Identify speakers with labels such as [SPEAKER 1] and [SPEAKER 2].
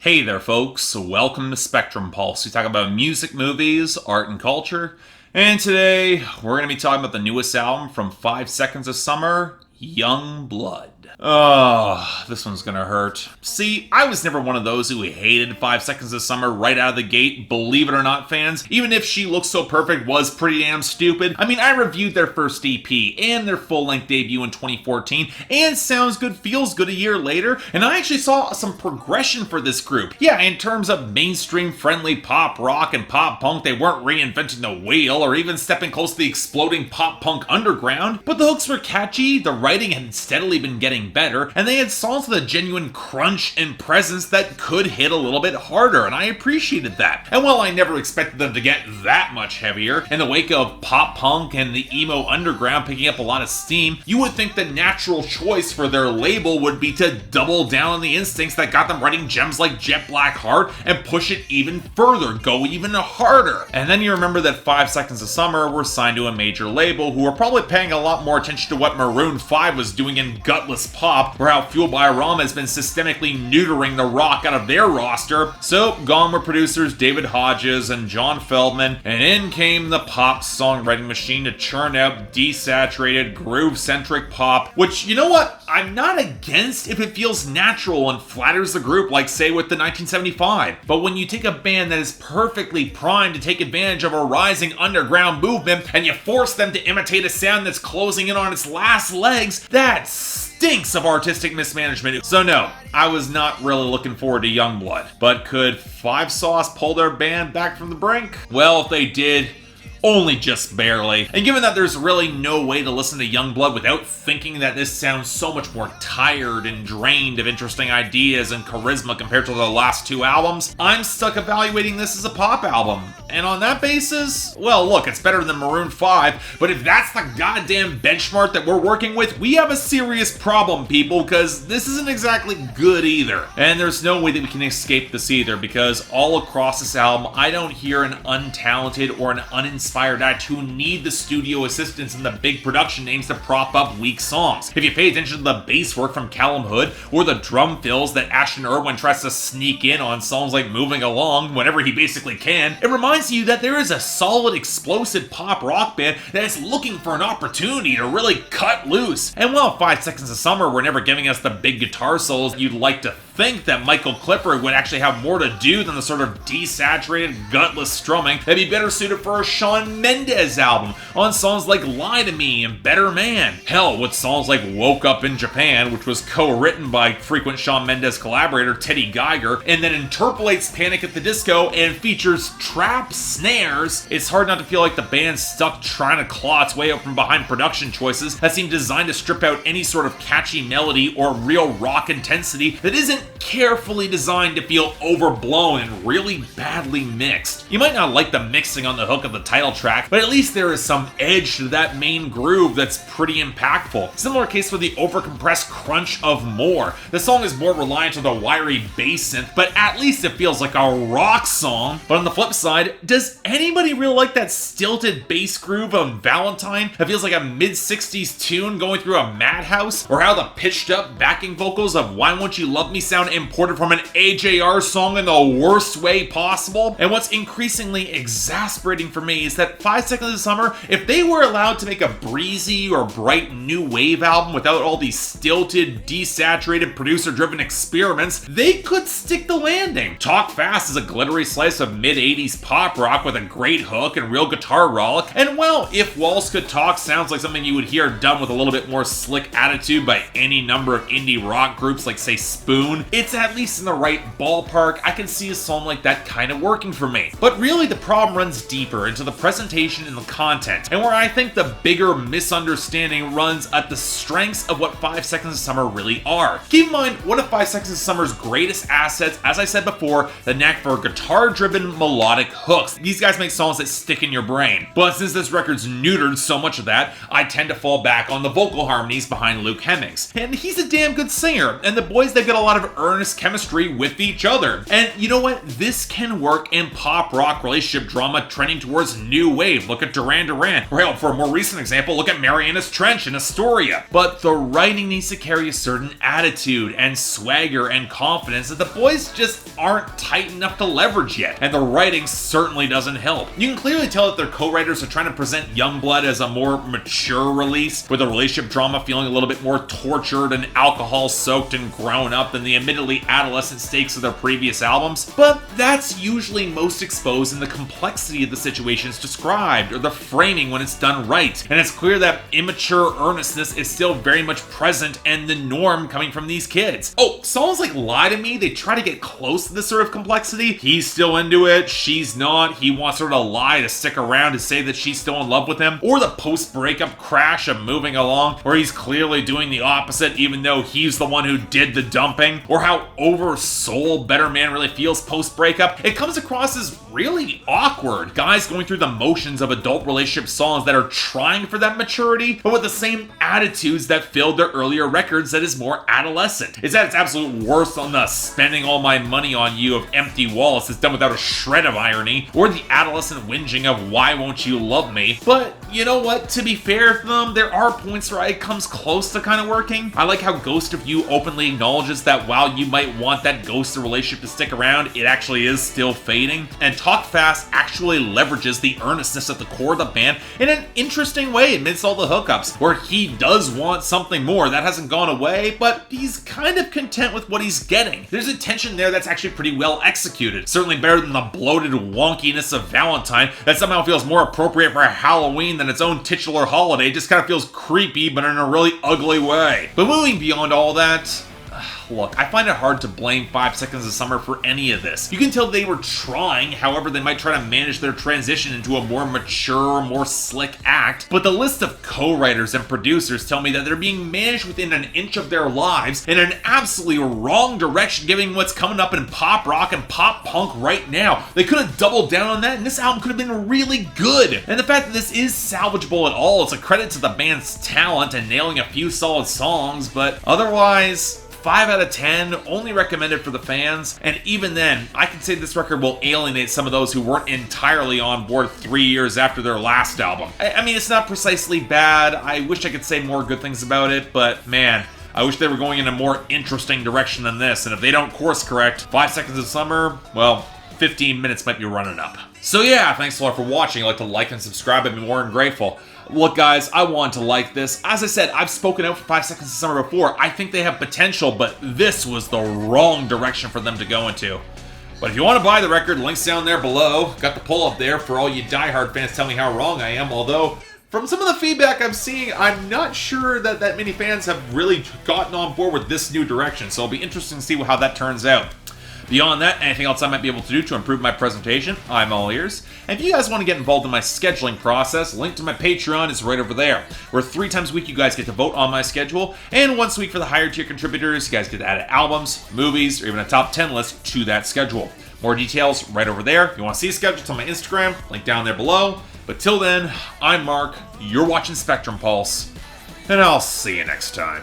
[SPEAKER 1] Hey there, folks. Welcome to Spectrum Pulse. We talk about music, movies, art, and culture. And today, we're going to be talking about the newest album from 5 Seconds of Summer, Youngblood. Oh, this one's gonna hurt. See, I was never one of those who hated 5 Seconds of Summer right out of the gate, believe it or not, fans. Even if She Looks So Perfect was pretty damn stupid. I mean, I reviewed their first EP and their full-length debut in 2014, and Sounds Good Feels Good a year later, and I actually saw some progression for this group. Yeah, in terms of mainstream-friendly pop rock and pop punk, they weren't reinventing the wheel or even stepping close to the exploding pop-punk underground, but the hooks were catchy, the writing had steadily been getting better, and they had songs with a genuine crunch and presence that could hit a little bit harder, and I appreciated that. And while I never expected them to get that much heavier, in the wake of pop punk and the emo underground picking up a lot of steam, you would think the natural choice for their label would be to double down on the instincts that got them writing gems like Jet Black Heart and push it even further, go even harder. And then you remember that 5 Seconds of Summer were signed to a major label who were probably paying a lot more attention to what Maroon 5 was doing in gutless pop, or how Fueled by Rama has been systemically neutering the rock out of their roster. So gone were producers David Hodges and John Feldman, and in came the pop songwriting machine to churn out desaturated, groove-centric pop, which, you know what, I'm not against if it feels natural and flatters the group, like say with the 1975. But when you take a band that is perfectly primed to take advantage of a rising underground movement, and you force them to imitate a sound that's closing in on its last legs, that stinks of artistic mismanagement. So no, I was not really looking forward to Youngblood. But could Five Sauce pull their band back from the brink? Well, if they did, only just barely. And given that there's really no way to listen to Youngblood without thinking that this sounds so much more tired and drained of interesting ideas and charisma compared to the last two albums, I'm stuck evaluating this as a pop album. And on that basis, well, look, it's better than Maroon 5, but if that's the goddamn benchmark that we're working with, we have a serious problem, people, because this isn't exactly good either. And there's no way that we can escape this either, because all across this album, I don't hear an untalented or an uninspired act who need the studio assistance and the big production names to prop up weak songs. If you pay attention to the bass work from Callum Hood, or the drum fills that Ashton Irwin tries to sneak in on songs like Moving Along whenever he basically can, it reminds you that there is a solid, explosive pop rock band that is looking for an opportunity to really cut loose. And while 5 Seconds of Summer were never giving us the big guitar solos you'd like to think that Michael Clifford would actually have more to do than the sort of desaturated, gutless strumming that'd be better suited for a Shawn Mendes album on songs like Lie to Me and Better Man. Hell, with songs like Woke Up in Japan, which was co-written by frequent Shawn Mendes collaborator Teddy Geiger, and then interpolates Panic at the Disco and features trap snares, it's hard not to feel like the band's stuck trying to claw its way out from behind production choices that seem designed to strip out any sort of catchy melody or real rock intensity that isn't carefully designed to feel overblown and really badly mixed. You might not like the mixing on the hook of the title track, but at least there is some edge to that main groove that's pretty impactful. Similar case for the overcompressed crunch of More. The song is more reliant on the wiry bass synth, but at least it feels like a rock song. But on the flip side, does anybody really like that stilted bass groove of Valentine that feels like a mid-60s tune going through a madhouse? Or how the pitched up backing vocals of Why Won't You Love Me sound imported from an AJR song in the worst way possible? And what's increasingly exasperating for me is that 5 Seconds of Summer, if they were allowed to make a breezy or bright new wave album without all these stilted, desaturated, producer-driven experiments, they could stick the landing. Talk Fast is a glittery slice of mid-80s pop rock with a great hook and real guitar rollick, and well, If Walls Could Talk sounds like something you would hear done with a little bit more slick attitude by any number of indie rock groups like, say, Spoon, it's at least in the right ballpark. I can see a song like that kind of working for me. But really, the problem runs deeper into the presentation and the content, and where I think the bigger misunderstanding runs at the strengths of what 5 Seconds of Summer really are. Keep in mind, one of 5 Seconds of Summer's greatest assets, as I said before, the knack for guitar-driven melodic hooks. These guys make songs that stick in your brain. But since this record's neutered so much of that, I tend to fall back on the vocal harmonies behind Luke Hemmings. And he's a damn good singer, and the boys, they've got a lot of earnest chemistry with each other. And you know what? This can work in pop rock relationship drama trending towards new wave. Look at Duran Duran. Or hell, for a more recent example, look at Marianas Trench and Astoria. But the writing needs to carry a certain attitude and swagger and confidence that the boys just aren't tight enough to leverage yet. And the writing certainly doesn't help. You can clearly tell that their co-writers are trying to present Youngblood as a more mature release, with the relationship drama feeling a little bit more tortured and alcohol-soaked and grown up than the admittedly adolescent stakes of their previous albums. But that's usually most exposed in the complexity of the situations described, or the framing when it's done right. And it's clear that immature earnestness is still very much present and the norm coming from these kids. Oh, songs like Lie to Me, they try to get close to this sort of complexity. He's still into it, she's not. He wants her to lie to stick around to say that she's still in love with him. Or the post-breakup crash of Moving Along, where he's clearly doing the opposite even though he's the one who did the dumping. Or how over-soul Better Man really feels post-breakup. It comes across as really awkward. Guys going through the motions of adult relationship songs that are trying for that maturity, but with the same attitudes that filled their earlier records that is more adolescent. It's at its absolute worst on the spending all my money on you of Empty Walls that's done without a shred of irony, or the adolescent whinging of Why Won't You Love Me. But you know what? To be fair to them, there are points where it comes close to kind of working. I like how Ghost of You openly acknowledges that while you might want that ghosted relationship to stick around, it actually is still fading. And Talk Fast actually leverages the earnestness at the core of the band in an interesting way amidst all the hookups, where he does want something more that hasn't gone away, but he's kind of content with what he's getting. There's a tension there that's actually pretty well executed. Certainly better than the bloated wonkiness of Valentine that somehow feels more appropriate for Halloween than its own titular holiday. It just kind of feels creepy, but in a really ugly way. But moving beyond all that, look, I find it hard to blame 5 Seconds of Summer for any of this. You can tell they were trying, however they might try to manage their transition into a more mature, more slick act, but the list of co-writers and producers tell me that they're being managed within an inch of their lives in an absolutely wrong direction, given what's coming up in pop rock and pop punk right now. They could have doubled down on that, and this album could have been really good. And the fact that this is salvageable at all is a credit to the band's talent and nailing a few solid songs, but otherwise, 5 out of 10, only recommended for the fans, and even then, I can say this record will alienate some of those who weren't entirely on board 3 years after their last album. I mean, it's not precisely bad. I wish I could say more good things about it, but man, I wish they were going in a more interesting direction than this, and if they don't course correct, 5 Seconds of Summer, well, 15 minutes might be running up. So yeah, thanks a lot for watching. I'd like to like and subscribe. I'd be more than grateful. Look, guys, I want to like this. As I said, I've spoken out for 5 Seconds of Summer before. I think they have potential, but this was the wrong direction for them to go into. But if you want to buy the record, links down there below. Got the poll up there for all you diehard fans telling me how wrong I am, although from some of the feedback I'm seeing, I'm not sure that many fans have really gotten on board with this new direction, so it'll be interesting to see how that turns out. Beyond that, anything else I might be able to do to improve my presentation, I'm all ears. And if you guys want to get involved in my scheduling process, link to my Patreon is right over there, where 3 times a week you guys get to vote on my schedule, and once a week for the higher tier contributors, you guys get to add albums, movies, or even a top 10 list to that schedule. More details right over there. If you want to see a schedule, it's on my Instagram, link down there below. But till then, I'm Mark, you're watching Spectrum Pulse, and I'll see you next time.